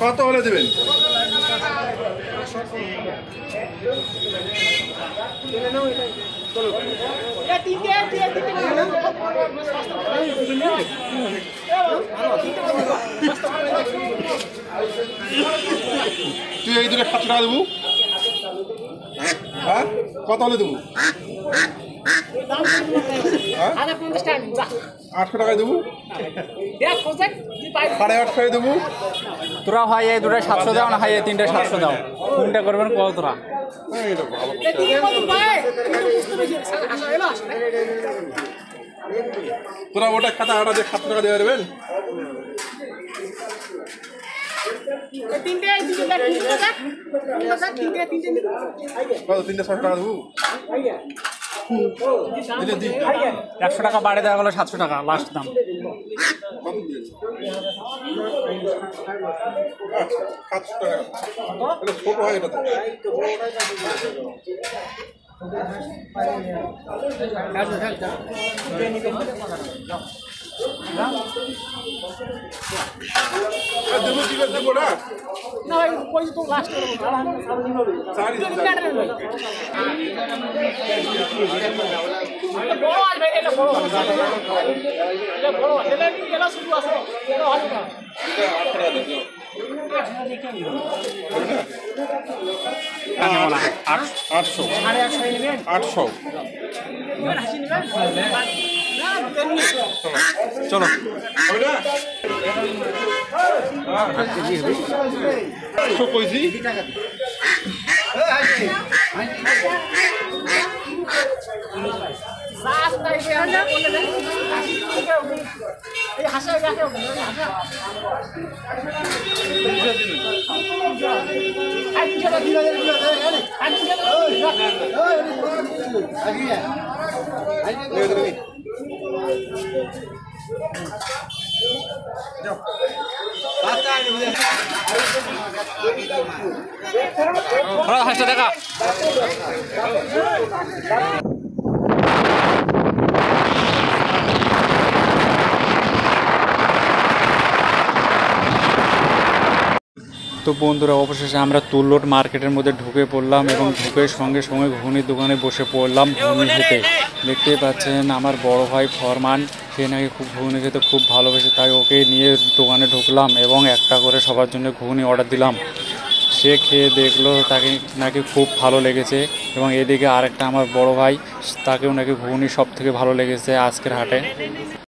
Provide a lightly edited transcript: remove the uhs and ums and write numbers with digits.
কত হলে দেবেন? তুই এই দুটো 700 টাকা দেবো। হ্যাঁ, কত হলে দেবো? 800 টাকায় দেবো, 850 দেবো। তোরা হয় এই দুটো 700 দাও, না হয় এই তিনটে 700 দাও। কোনটা করবেন কত তোরা? তোরা ওটা খাতা আটা দিয়ে 700 টাকা দিয়ে দেবেন। তিনটে 600 টাকা দেবো। 100 টাকা বাড়ে দেওয়া গেলো 700 টাকা লাস্ট দাম। ছোট হয় এটা। দেবো কি করে দেবো না? আটশো। চলো কইছি টাকা। তো বন্ধুরা, অবশেষে আমরা তুল্লট মার্কেটের মধ্যে ঢুকে পড়লাম এবং ঢুকে সঙ্গে সঙ্গে ঘুগনির দোকানে বসে পড়লাম ঘুগনি খেতে। দেখতে পাচ্ছেন আমার বড় ভাই ফরমান, সে নাকি খুব ঘুগনি খেতে খুব ভালোবাসে, তাই ওকে নিয়ে দোকানে ঢুকলাম এবং একটা করে সবার জন্য ঘুগনি অর্ডার দিলাম। সে খেয়ে দেখলো, তাকে নাকি খুব ভালো লেগেছে। এবং এদিকে আরেকটা আমার বড় ভাই, তাকেও নাকি ঘুগনি সব থেকে ভালো লেগেছে আজকের হাটে।